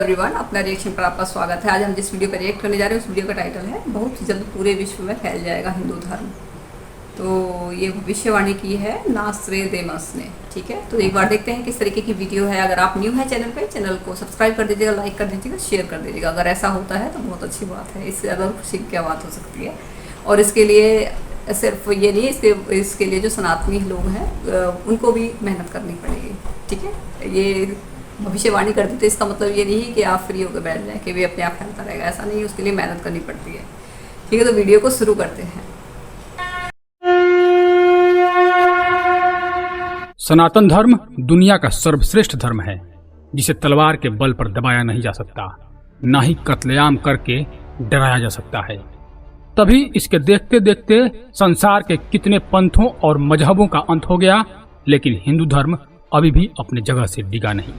Everyone, अपना reaction पर आपका स्वागत है। आज हम जिस वीडियो पर रिएक्ट करने जा रहे हैं उस वीडियो का टाइटल है बहुत जल्द पूरे विश्व में फैल जाएगा हिंदू धर्म। तो ये भविष्यवाणी की है नास्ट्रेडेमस ने। ठीक है, तो एक बार देखते हैं किस तरीके की वीडियो है। अगर आप न्यू है चैनल पे, चैनल को सब्सक्राइब कर दीजिएगा, लाइक कर दीजिएगा, शेयर कर दीजिएगा। अगर ऐसा होता है तो बहुत अच्छी बात है, इससे ज़्यादा खुशी की क्या बात हो सकती है। और इसके लिए सिर्फ ये नहीं, इसके लिए जो सनातनी लोग हैं उनको भी मेहनत करनी पड़ेगी। ठीक है, ये भविष्यवाणी कर दी तो इसका मतलब ये नहीं कि आप फ्री होकर बैठ जाएं कि वे अपने आप फैलता रहेगा, ऐसा नहीं। उसके लिए मेहनत करनी पड़ती है। ठीक है, तो वीडियो को शुरू करते हैं। सनातन धर्म दुनिया का सर्वश्रेष्ठ धर्म है, जिसे तलवार के बल पर दबाया नहीं जा सकता, ना ही कत्लेआम करके डराया जा सकता है। तभी इसके देखते देखते संसार के कितने पंथों और मजहबों का अंत हो गया, लेकिन हिंदू धर्म अभी भी अपनी जगह से डिगा नहीं।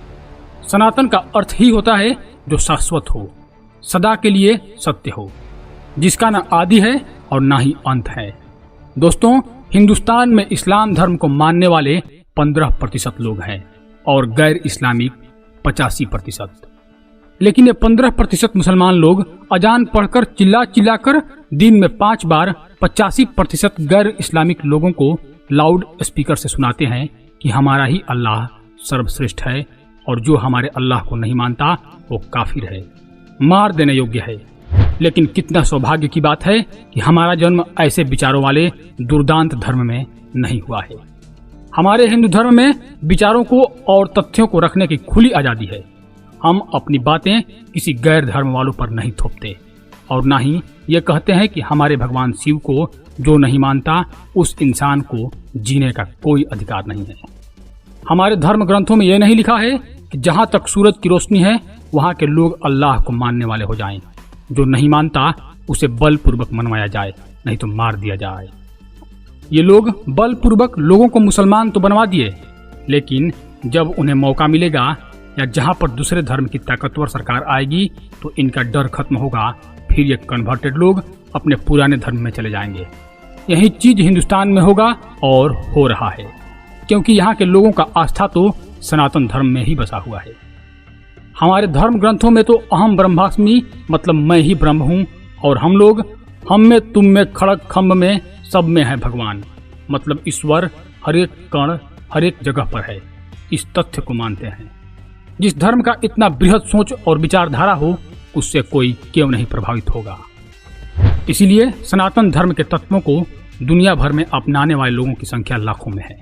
सनातन का अर्थ ही होता है जो शाश्वत हो, सदा के लिए सत्य हो, जिसका न आदि है और न ही अंत है। दोस्तों, हिंदुस्तान में इस्लाम धर्म को मानने वाले 15% लोग हैं और गैर इस्लामिक 85%। लेकिन ये 15% मुसलमान लोग अजान पढ़कर चिल्ला चिल्लाकर दिन में 5 बार 85% गैर इस्लामिक लोगों को लाउड स्पीकर से सुनाते हैं कि हमारा ही अल्लाह सर्वश्रेष्ठ है और जो हमारे अल्लाह को नहीं मानता वो काफिर है, मार देने योग्य है। लेकिन कितना सौभाग्य की बात है कि हमारा जन्म ऐसे विचारों वाले दुर्दांत धर्म में नहीं हुआ है। हमारे हिंदू धर्म में विचारों को और तथ्यों को रखने की खुली आजादी है। हम अपनी बातें किसी गैर धर्म वालों पर नहीं थोपते और ना ही ये कहते हैं कि हमारे भगवान शिव को जो नहीं मानता उस इंसान को जीने का कोई अधिकार नहीं है। हमारे धर्म ग्रंथों में यह नहीं लिखा है कि जहां तक सूरज की रोशनी है वहां के लोग अल्लाह को मानने वाले हो जाएं। जो नहीं मानता उसे बलपूर्वक मनवाया जाए, नहीं तो मार दिया जाए। ये लोग बलपूर्वक लोगों को मुसलमान तो बनवा दिए, लेकिन जब उन्हें मौका मिलेगा या जहां पर दूसरे धर्म की ताकतवर सरकार आएगी तो इनका डर खत्म होगा। फिर ये कन्वर्टेड लोग अपने पुराने धर्म में चले जाएंगे। यही चीज हिंदुस्तान में होगा और हो रहा है, क्योंकि यहाँ के लोगों का आस्था तो सनातन धर्म में ही बसा हुआ है। हमारे धर्म ग्रंथों में तो अहम ब्रह्मास्मि मतलब मैं ही ब्रह्म हूँ और हम लोग हम में तुम में खड़ग खम्भ में सब में है भगवान मतलब ईश्वर हर एक कण हर एक जगह पर है। इस तथ्य को मानते हैं। जिस धर्म का इतना बृहद सोच और विचारधारा हो उससे कोई क्यों नहीं प्रभावित होगा। इसीलिए सनातन धर्म के तत्वों को दुनिया भर में अपनाने वाले लोगों की संख्या लाखों में है।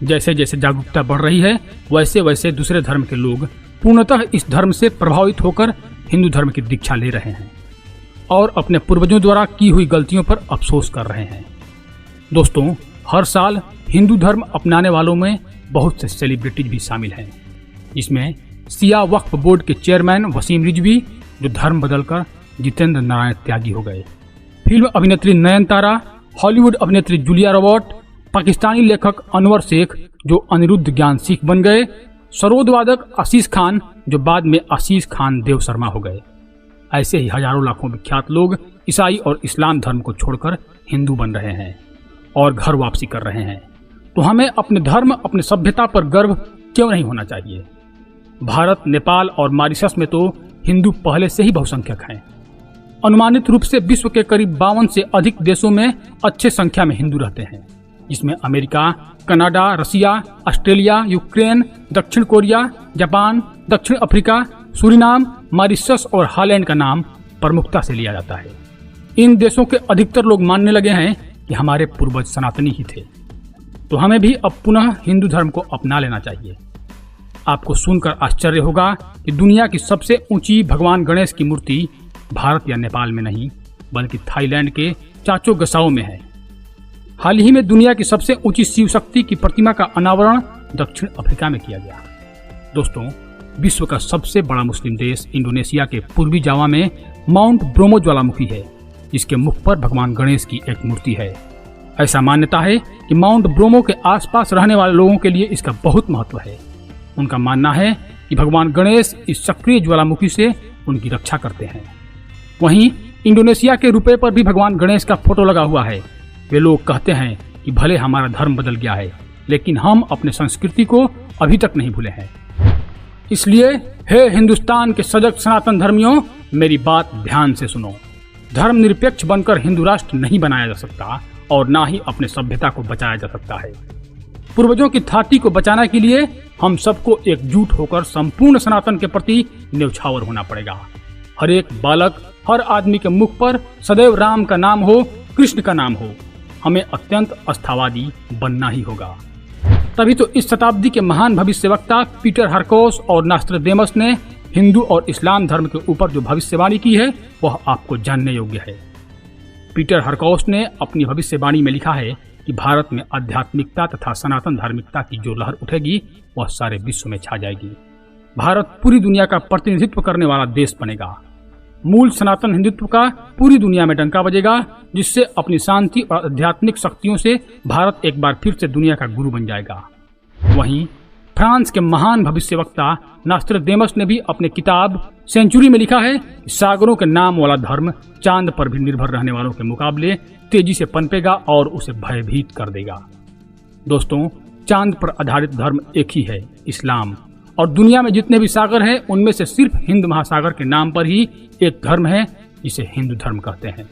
जैसे जैसे जागरूकता बढ़ रही है वैसे वैसे दूसरे धर्म के लोग पूर्णतः इस धर्म से प्रभावित होकर हिंदू धर्म की दीक्षा ले रहे हैं और अपने पूर्वजों द्वारा की हुई गलतियों पर अफसोस कर रहे हैं। दोस्तों, हर साल हिंदू धर्म अपनाने वालों में बहुत से सेलिब्रिटीज भी शामिल हैं, जिसमें सिया वक्फ बोर्ड के चेयरमैन वसीम रिजवी जो धर्म बदलकर जितेंद्र नारायण त्यागी हो गए, फिल्म अभिनेत्री नयनतारा, हॉलीवुड अभिनेत्री जूलिया रॉबर्ट, पाकिस्तानी लेखक अनवर शेख जो अनिरुद्ध ज्ञान सिख बन गए, सरोद वादक आशीष खान जो बाद में आशीष खान देव शर्मा हो गए। ऐसे ही हजारों लाखों विख्यात लोग ईसाई और इस्लाम धर्म को छोड़कर हिंदू बन रहे हैं और घर वापसी कर रहे हैं। तो हमें अपने धर्म अपने सभ्यता पर गर्व क्यों नहीं होना चाहिए। भारत, नेपाल और मॉरिशस में तो हिंदू पहले से ही बहुसंख्यक हैं। अनुमानित रूप से विश्व के करीब 52 से अधिक देशों में अच्छे संख्या में हिंदू रहते हैं, जिसमें अमेरिका, कनाडा, रसिया, ऑस्ट्रेलिया, यूक्रेन, दक्षिण कोरिया, जापान, दक्षिण अफ्रीका, सूरीनाम, मॉरिशस और हॉलैंड का नाम प्रमुखता से लिया जाता है। इन देशों के अधिकतर लोग मानने लगे हैं कि हमारे पूर्वज सनातनी ही थे। तो हमें भी अब पुनः हिंदू धर्म को अपना लेना चाहिए। आपको सुनकर आश्चर्य होगा कि दुनिया की सबसे ऊंची भगवान गणेश की मूर्ति भारत या नेपाल में नहीं बल्कि थाईलैंड के चाचो गसाओ में है। हाल ही में दुनिया की सबसे ऊंची शिव शक्ति की प्रतिमा का अनावरण दक्षिण अफ्रीका में किया गया। दोस्तों, विश्व का सबसे बड़ा मुस्लिम देश इंडोनेशिया के पूर्वी जावा में माउंट ब्रोमो ज्वालामुखी है, जिसके मुख पर भगवान गणेश की एक मूर्ति है। ऐसा मान्यता है कि माउंट ब्रोमो के आसपास रहने वाले लोगों के लिए इसका बहुत महत्व है। उनका मानना है कि भगवान गणेश इस सक्रिय ज्वालामुखी से उनकी रक्षा करते हैं। वहीं इंडोनेशिया के रुपए पर भी भगवान गणेश का फोटो लगा हुआ है। वे लोग कहते हैं कि भले हमारा धर्म बदल गया है, लेकिन हम अपने संस्कृति को अभी तक नहीं भूले हैं। इसलिए हे हिंदुस्तान के सजग सनातन धर्मियों, मेरी बात ध्यान से सुनो। धर्मनिरपेक्ष बनकर हिंदू राष्ट्र नहीं बनाया जा सकता और ना ही अपने सभ्यता को बचाया जा सकता है। पूर्वजों की थाती को बचाने के लिए हम सबको एकजुट होकर संपूर्ण सनातन के प्रति न्यौछावर होना पड़ेगा। हर एक बालक, हर आदमी के मुख पर सदैव राम का नाम हो, कृष्ण का नाम हो। हमें अत्यंत आस्थावादी बनना ही होगा। तभी तो इस शताब्दी के महान भविष्यवक्ता पीटर हरकोस और नास्त्रडेमस ने हिंदू और इस्लाम धर्म के ऊपर जो भविष्यवाणी की है वह आपको जानने योग्य है। पीटर हरकोस ने अपनी भविष्यवाणी में लिखा है कि भारत में आध्यात्मिकता तथा सनातन धार्मिकता की जो लहर उठेगी वह सारे विश्व में छा जाएगी। भारत पूरी दुनिया का प्रतिनिधित्व करने वाला देश बनेगा। मूल सनातन हिंदुत्व का पूरी दुनिया में डंका बजेगा, जिससे अपनी शांति और आध्यात्मिक शक्तियों से भारत एक बार फिर से दुनिया का गुरु बन जाएगा। वहीं फ्रांस के महान भविष्यवक्ता नास्त्रडेमस ने भी अपने किताब सेंचुरी में लिखा है कि सागरों के नाम वाला धर्म चांद पर भी निर्भर रहने वालों के मुकाबले तेजी से पनपेगा और उसे भयभीत कर देगा। दोस्तों, चांद पर आधारित धर्म एक ही है, इस्लाम। और दुनिया में जितने भी सागर हैं उनमें से सिर्फ हिंद महासागर के नाम पर ही एक धर्म है जिसे हिंदू धर्म कहते हैं।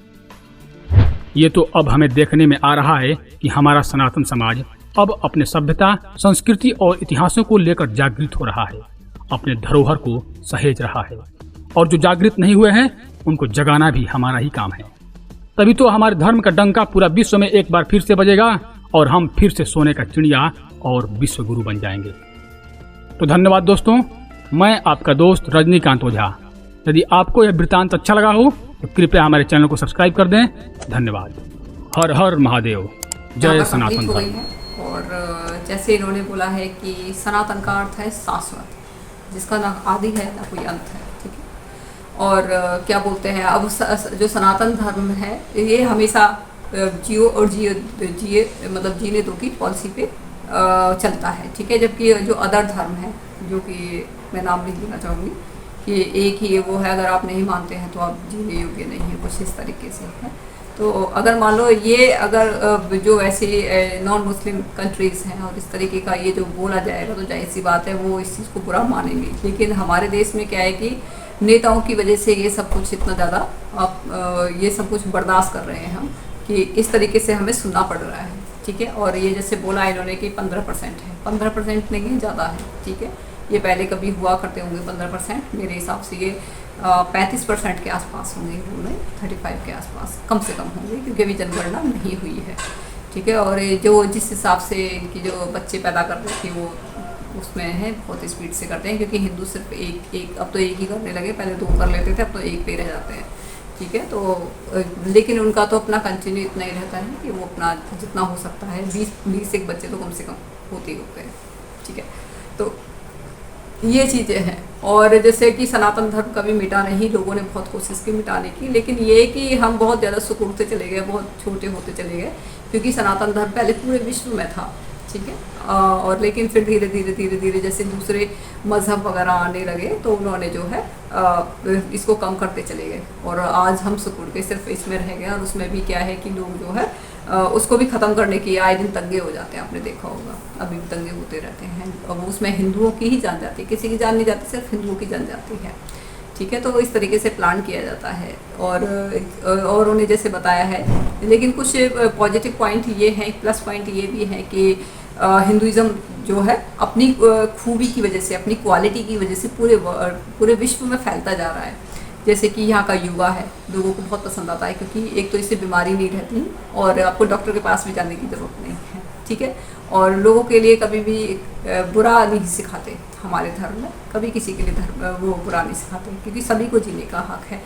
ये तो अब हमें देखने में आ रहा है कि हमारा सनातन समाज अब अपने सभ्यता, संस्कृति और इतिहासों को लेकर जागृत हो रहा है, अपने धरोहर को सहेज रहा है। और जो जागृत नहीं हुए हैं उनको जगाना भी हमारा ही काम है। तभी तो हमारे धर्म का डंका पूरा विश्व में एक बार फिर से बजेगा और हम फिर से सोने का चिड़िया और विश्व गुरु बन जाएंगे। तो धन्यवाद दोस्तों, मैं आपका दोस्त रजनीकांत ओझा। यदि आपको यह वृत्तांत अच्छा लगा हो तो कृपया हमारे चैनल को सब्सक्राइब कर दें। धन्यवाद। हर हर महादेव। जय सनातन धर्म। और जैसे इन्होंने बोला है कि सनातन का अर्थ है शाश्वत, जिसका ना आदि है ना कोई अंत है, ठीक है। और क्या बोलते हैं, अब जो सनातन धर्म है ये हमेशा जियो और जिए मतलब जीने दो की पॉलिसी पे चलता है, ठीक है। जबकि जो अदर धर्म है, जो कि मैं नाम नहीं लेना चाहूँगी, कि एक ही वो है, अगर आप नहीं मानते हैं तो आप जीने योग्य नहीं है, कुछ इस तरीके से है। तो अगर मान लो ये अगर जो ऐसे नॉन मुस्लिम कंट्रीज़ हैं और इस तरीके का ये जो बोला जाएगा तो जाहिर सी बात है वो इस चीज़ को बुरा मानेंगे। लेकिन हमारे देश में क्या है कि नेताओं की वजह से ये सब कुछ इतना ज़्यादा आप ये सब कुछ बर्दाश्त कर रहे हैं हम, कि इस तरीके से हमें सुनना पड़ रहा है, ठीक है। और ये जैसे बोला इन्होंने कि 15% है, 15% नहीं है, ज़्यादा है, ठीक है। ये पहले कभी हुआ करते होंगे 15%, मेरे हिसाब से ये 35% के आसपास होंगे, उन्होंने 35 के आसपास कम से कम होंगे, क्योंकि अभी जनगणना नहीं हुई है, ठीक है। और जो जिस हिसाब से इनकी जो बच्चे पैदा कर रहे थे वो उसमें है बहुत स्पीड से करते हैं, क्योंकि हिंदू सिर्फ एक अब तो एक ही करने लगे, पहले 2 कर लेते थे, अब तो 1 पे रह जाते हैं, ठीक है। तो लेकिन उनका तो अपना कंटिन्यू इतना ही रहता है कि वो अपना जितना हो सकता है 20 एक बच्चे तो कम से कम होते ही होते हैं, ठीक है। तो ये चीज़ें हैं। और जैसे कि सनातन धर्म कभी मिटा नहीं, लोगों ने बहुत कोशिश की मिटाने की, लेकिन ये कि हम बहुत ज़्यादा सुकुड़ते चले गए, बहुत छोटे होते चले गए, क्योंकि सनातन धर्म पहले पूरे विश्व में था, ठीक है। और लेकिन फिर धीरे धीरे जैसे दूसरे मज़हब वगैरह आने लगे तो उन्होंने जो है इसको कम करते चले गए, और आज हम सिकुड़ के सिर्फ इसमें रह गए। और उसमें भी क्या है कि लोग जो है उसको भी ख़त्म करने की आए दिन दंगे हो जाते हैं, आपने देखा होगा, अभी भी दंगे होते रहते हैं। और उसमें हिंदुओं की ही जान जाती है, किसी की जान नहीं जाती, सिर्फ हिंदुओं की जान जाती है, ठीक है। तो इस तरीके से प्लान किया जाता है। और उन्हें जैसे बताया है, लेकिन कुछ पॉजिटिव पॉइंट ये हैं, प्लस पॉइंट ये भी है कि हिंदुज़म जो है अपनी खूबी की वजह से, अपनी क्वालिटी की वजह से पूरे विश्व में फैलता जा रहा है। जैसे कि यहाँ का युवा है, लोगों को बहुत पसंद आता है, क्योंकि एक तो इससे बीमारी नहीं रहती और आपको डॉक्टर के पास भी जाने की ज़रूरत नहीं है, ठीक है। और लोगों के लिए कभी भी बुरा नहीं सिखाते, हमारे धर्म में कभी किसी के लिए वो बुरा नहीं सिखाते, क्योंकि सभी को जीने का हक है।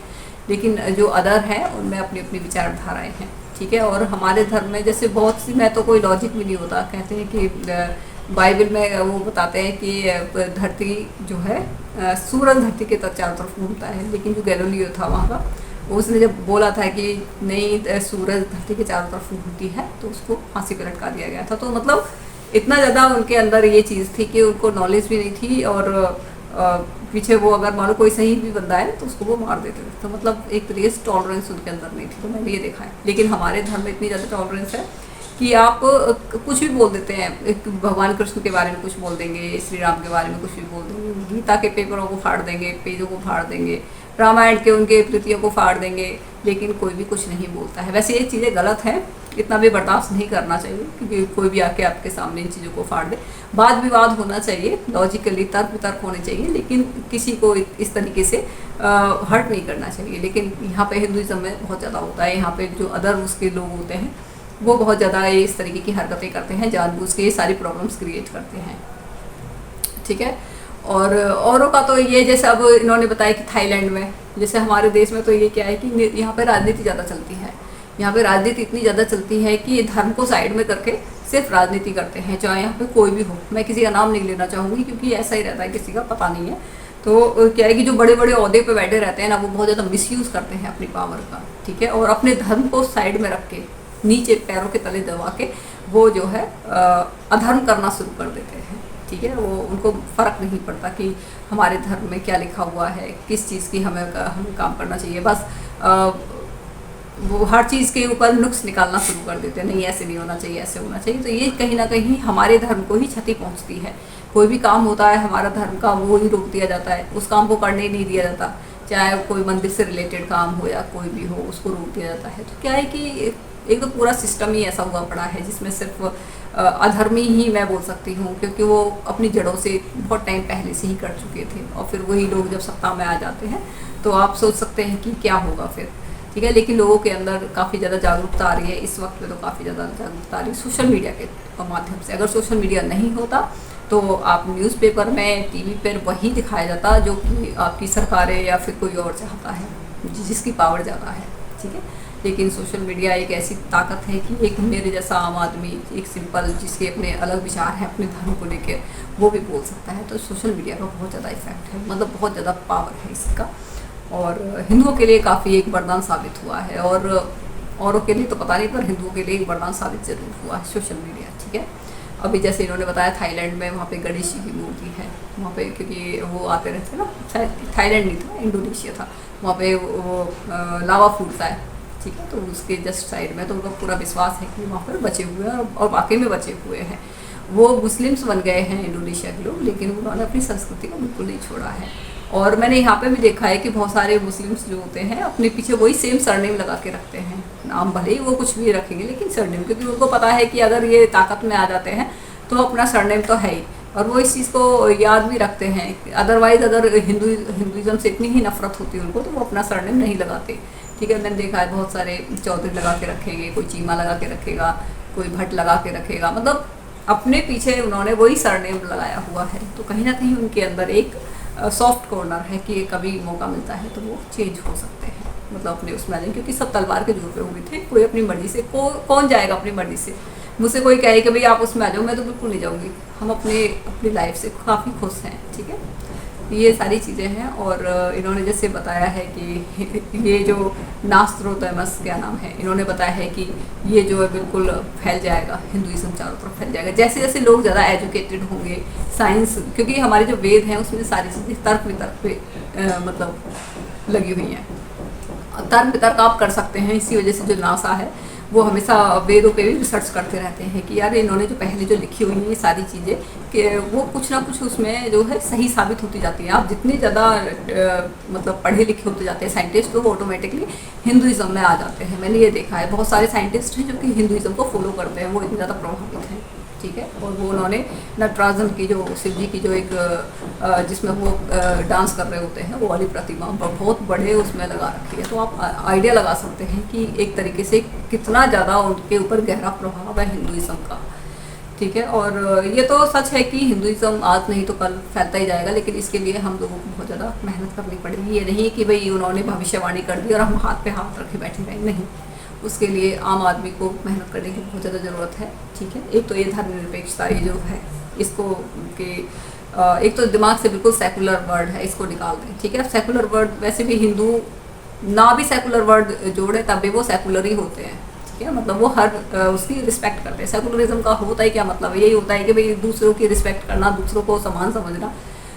लेकिन जो अदर है उनमें अपनी अपनी विचारधाराएँ हैं, ठीक है। और हमारे धर्म में जैसे बहुत सी, मैं तो कोई लॉजिक भी नहीं होता, कहते हैं कि बाइबल में वो बताते हैं कि धरती जो है सूरज धरती के चारों तरफ घूमता है, लेकिन जो गैलीलियो था वहाँ का, उसने जब बोला था कि नहीं सूरज धरती के चारों तरफ घूमती है, तो उसको फांसी पे लटका दिया गया था। तो मतलब इतना ज़्यादा उनके अंदर ये चीज़ थी कि उनको नॉलेज भी नहीं थी, और पीछे वो अगर मान लो कोई सही भी बंदा है तो उसको वो मार देते थे। तो मतलब एक तरीके से टॉलरेंस उनके अंदर नहीं थी, तो मैंने ये देखा है। लेकिन हमारे धर्म में इतनी ज़्यादा टॉलरेंस है कि आप कुछ भी बोल देते हैं, एक भगवान कृष्ण के बारे में कुछ बोल देंगे, श्री राम के बारे में कुछ भी बोल देंगे, गीता के पेपरों को फाड़ देंगे, पेजों को फाड़ देंगे, रामायण के उनके कृतियों को फाड़ देंगे, लेकिन कोई भी कुछ नहीं बोलता है। वैसे ये चीज़ें गलत हैं, इतना भी बर्दाश्त नहीं करना चाहिए क्योंकि कोई भी आके आपके सामने इन चीज़ों को फाड़ दे। वाद विवाद होना चाहिए, लॉजिकली तर्क वितर्क होने चाहिए, लेकिन किसी को इस तरीके से हर्ट नहीं करना चाहिए। लेकिन यहाँ पे हिंदुइज्म में बहुत ज़्यादा होता है। यहाँ पे जो अदर उसके लोग होते हैं वो बहुत ज़्यादा इस तरीके की हरकतें करते हैं, जानबूझ के ये सारी प्रॉब्लम्स क्रिएट करते हैं, ठीक है। और औरों का तो ये, जैसे अब इन्होंने बताया कि थाईलैंड में, जैसे हमारे देश में तो ये क्या है कि यहाँ पे राजनीति ज़्यादा चलती है। यहाँ पे राजनीति इतनी ज़्यादा चलती है कि धर्म को साइड में करके सिर्फ राजनीति करते हैं, चाहे यहाँ पे कोई भी हो। मैं किसी का नाम नहीं लेना चाहूँगी क्योंकि ऐसा ही रहता है, किसी का पता नहीं है। तो क्या है कि जो बड़े बड़े ओहदे पे बैठे रहते हैं ना, वो बहुत ज़्यादा मिसयूज़ करते हैं अपनी पावर का, ठीक है। और अपने धर्म को साइड में रख के, नीचे पैरों के तले दबा के वो जो है अधर्म करना शुरू कर देते हैं, ठीक है। वो उनको फ़र्क नहीं पड़ता कि हमारे धर्म में क्या लिखा हुआ है, किस चीज़ की हमें काम करना चाहिए। बस वो हर चीज़ के ऊपर नुक्स निकालना शुरू कर देते हैं, नहीं ऐसे नहीं होना चाहिए, ऐसे होना चाहिए। तो ये कहीं ना कहीं हमारे धर्म को ही क्षति पहुंचती है। कोई भी काम होता है हमारा धर्म का, वो ही रोक दिया जाता है, उस काम को करने ही नहीं दिया जाता। चाहे कोई मंदिर से रिलेटेड काम हो या कोई भी हो, उसको रोक दिया जाता है। तो क्या है कि एक तो पूरा सिस्टम ही ऐसा हुआ पड़ा है जिसमें सिर्फ अधर्मी ही मैं बोल सकती हूँ, क्योंकि वो अपनी जड़ों से बहुत टाइम पहले से ही कर चुके थे। और फिर वही लोग जब सत्ता में आ जाते हैं तो आप सोच सकते हैं कि क्या होगा फिर, ठीक है। लेकिन लोगों के अंदर काफ़ी ज़्यादा जागरूकता आ रही है इस वक्त पे, तो काफ़ी ज़्यादा जागरूकता आ रही है सोशल मीडिया के माध्यम से। अगर सोशल मीडिया नहीं होता तो आप न्यूज़पेपर में, टीवी पर वही दिखाया जाता जो कि आपकी सरकारें या फिर कोई और चाहता है, जिसकी पावर ज़्यादा है, ठीक है। लेकिन सोशल मीडिया एक ऐसी ताकत है कि एक मेरे जैसा आम आदमी, एक सिंपल, जिसके अपने अलग विचार हैं अपने धर्म को लेकर, वो भी बोल सकता है। तो सोशल मीडिया का बहुत ज़्यादा इफेक्ट है, मतलब बहुत ज़्यादा पावर है इसका। और हिंदुओं के लिए काफ़ी एक वरदान साबित हुआ है, और औरों के लिए तो पता नहीं, पर हिंदुओं के लिए एक वरदान साबित जरूर हुआ है सोशल मीडिया, ठीक है। अभी जैसे इन्होंने बताया थाईलैंड में, वहाँ पे गणेश जी की मूर्ति है वहाँ पे, क्योंकि वो आते रहते ना, शायद थाईलैंड नहीं था, इंडोनेशिया था। वहाँ पे वो लावा फूटता है, ठीक है। तो उसके जस्ट साइड में तो उनका पूरा विश्वास है कि वहाँ पर बचे हुए हैं, और वाकई में बचे हुए हैं। वो मुस्लिम्स बन गए हैं इंडोनेशिया के लोग, लेकिन उन्होंने अपनी संस्कृति को बिल्कुल नहीं छोड़ा है। और मैंने यहाँ पे भी देखा है कि बहुत सारे मुस्लिम्स जो होते हैं अपने पीछे वही सेम सरनेम लगा के रखते हैं। नाम भले ही वो कुछ भी रखेंगे, लेकिन सरनेम, क्योंकि उनको पता है कि अगर ये ताकत में आ जाते हैं तो अपना सरनेम तो है ही, और वो इस चीज़ को याद भी रखते हैं। अदरवाइज़ अगर हिंदुइज्म से इतनी ही नफरत होती है उनको, तो वो अपना सरनेम नहीं लगाते, ठीक है। मैंने देखा है बहुत सारे चौधरी लगा के रखेंगे, कोई चीमा लगा के रखेगा, कोई भट्ट लगा के रखेगा, मतलब अपने पीछे उन्होंने वही सरनेम लगाया हुआ है। तो कहीं ना कहीं उनके अंदर एक सॉफ्ट कॉर्नर है कि कभी मौका मिलता है तो वो चेंज हो सकते हैं, मतलब अपने उसमें आ जाएंगे। क्योंकि सब तलवार के जोर पे हुए थे, कोई अपनी मर्जी से, कौन जाएगा अपनी मर्जी से। मुझसे कोई कहे कि भाई आप उसमें आ जाओ, मैं तो बिल्कुल नहीं जाऊँगी। हम अपनी लाइफ से काफ़ी खुश हैं, ठीक है। ये सारी चीज़ें हैं। और इन्होंने जैसे बताया है कि ये जो नास्त्रोदैमस क्या नाम है, इन्होंने बताया है कि ये जो है बिल्कुल फैल जाएगा, हिंदुइज्म चारों तरफ फैल जाएगा। जैसे जैसे लोग ज़्यादा एजुकेटेड होंगे, साइंस, क्योंकि हमारे जो वेद हैं उसमें सारी चीज़ें तर्क वितर्क पे मतलब लगी हुई हैं। तर्क वितर्क आप कर सकते हैं, इसी वजह से जो नासा है वो हमेशा वेदों पे भी रिसर्च करते रहते हैं कि यार इन्होंने जो पहले जो लिखी हुई है ये सारी चीज़ें, कि वो कुछ ना कुछ उसमें जो है सही साबित होती जाती है। आप जितने ज़्यादा मतलब पढ़े लिखे होते जाते हैं साइंटिस्ट, तो वो ऑटोमेटिकली हिंदुइज्म में आ जाते हैं। मैंने ये देखा है, बहुत सारे साइंटिस्ट हैं जो कि हिंदुइज्म को फॉलो करते हैं, वो इतने ज़्यादा प्रभावित हैं, ठीक है। और वो उन्होंने नटराजन की जो शिव जी की जो एक जिसमें वो डांस कर रहे होते हैं, वो वाली प्रतिमा बहुत बड़े उसमें लगा रखी है। तो आप आइडिया लगा सकते हैं कि एक तरीके से कितना ज़्यादा उनके ऊपर गहरा प्रभाव है हिंदुइज्म का, ठीक है। और ये तो सच है कि हिंदुइज्म आज नहीं तो कल फैलता ही जाएगा, लेकिन इसके लिए हम लोगों को बहुत ज़्यादा मेहनत करनी पड़ेगी। ये नहीं कि भाई उन्होंने भविष्यवाणी कर दी और हम हाथ पे हाथ रखे बैठे रहे, नहीं। उसके लिए आम आदमी को मेहनत करने की बहुत ज़्यादा ज़रूरत है, ठीक है। एक तो ये धर्मनिरपेक्षता ये जो है, इसको के एक तो दिमाग से बिल्कुल सेकुलर वर्ड है, इसको निकाल दें, ठीक है। सेकुलर वर्ड वैसे भी हिंदू ना भी सेकुलर वर्ड जोड़े तब भी वो सेकुलर ही होते हैं, ठीक है। मतलब वो हर उसकी रिस्पेक्ट करते हैं। सेकुलरिज्म का होता है क्या मतलब, यही होता है कि भाई दूसरों की रिस्पेक्ट करना, दूसरों को समान समझना।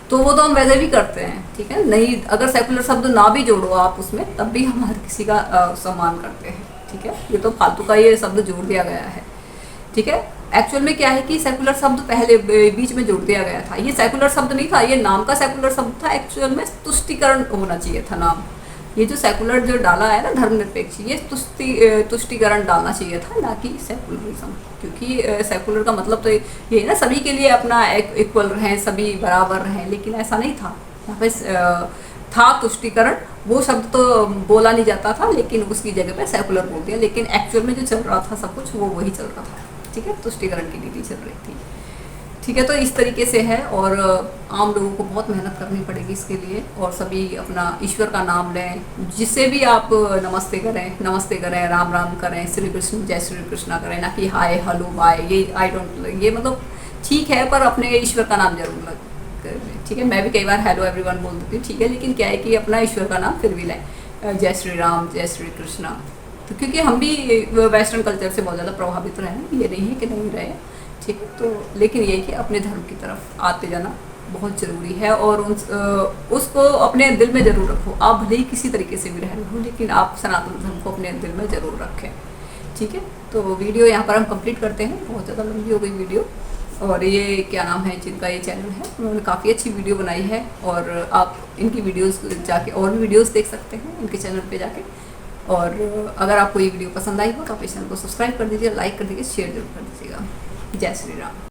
तो वो तो हम वैसे भी करते हैं, ठीक है। नहीं, अगर सेकुलर शब्द ना भी जोड़ो आप उसमें, तब भी हम हर किसी का सम्मान करते हैं, ठीक है। ये तो फालतू का ये शब्द जोड़ दिया गया है, ठीक है। एक्चुअल में क्या है कि सेकुलर शब्द पहले बीच में जोड़ दिया गया था, ये सेकुलर शब्द नहीं था, ये नाम का सेकुलर शब्द था। एक्चुअल में तुष्टिकरण होना चाहिए था नाम। ये जो सेकुलर जो डाला है ना, धर्मनिरपेक्ष, ये तुष्टिकरण डालना चाहिए था, ना कि सेकुलरिज्म। क्योंकि सेकुलर का मतलब तो ये है ना, सभी के लिए अपना इक्वल रहें, सभी बराबर रहें, लेकिन ऐसा नहीं था। यहाँ पे था तुष्टिकरण, वो शब्द तो बोला नहीं जाता था, लेकिन उसकी जगह पे सेकुलर बोल दिया। लेकिन एक्चुअल में जो चल रहा था सब कुछ, वो वही चल रहा था। ठीक है, तुष्टिकरण की नीति चल रही थी। ठीक है, तो इस तरीके से है, और आम लोगों को बहुत मेहनत करनी पड़ेगी इसके लिए, और सभी अपना ईश्वर का नाम लें, जिससे भी आप नमस्ते करें, राम राम करें, श्री कृष्ण जय श्री कृष्णा करें, ना कि हाय हेलो बाय, ये आई डोंट, ये मतलब ठीक है, पर अपने ईश्वर का नाम जरूर लें। ठीक है, मैं भी कई बार हेलो एवरीवन बोल देती हूँ, ठीक है, लेकिन क्या है कि अपना ईश्वर का नाम फिर भी लें, जय श्री राम जय श्री कृष्णा। तो क्योंकि हम भी वेस्टर्न कल्चर से बहुत ज़्यादा प्रभावित रहे हैं, ये नहीं है कि नहीं रहे, ठीक है। तो लेकिन ये कि अपने धर्म की तरफ आते जाना बहुत ज़रूरी है, और उसको अपने दिल में ज़रूर रखो। आप भले ही किसी तरीके से भी रह रहे हो, लेकिन आप सनातन धर्म को अपने दिल में ज़रूर रखें। ठीक है, तो वीडियो यहाँ पर हम कंप्लीट करते हैं, बहुत ज़्यादा लंबी हो गई वीडियो। और ये क्या नाम है जिनका ये चैनल है, उन्होंने काफ़ी अच्छी वीडियो बनाई है, और आप इनकी वीडियोस जाके और भी वीडियोस देख सकते हैं इनके चैनल पे जाके। और अगर आपको ये वीडियो पसंद आई हो तो आप इस चैनल को सब्सक्राइब कर दीजिए, लाइक कर दीजिए, शेयर जरूर कर दीजिएगा। जय श्री राम।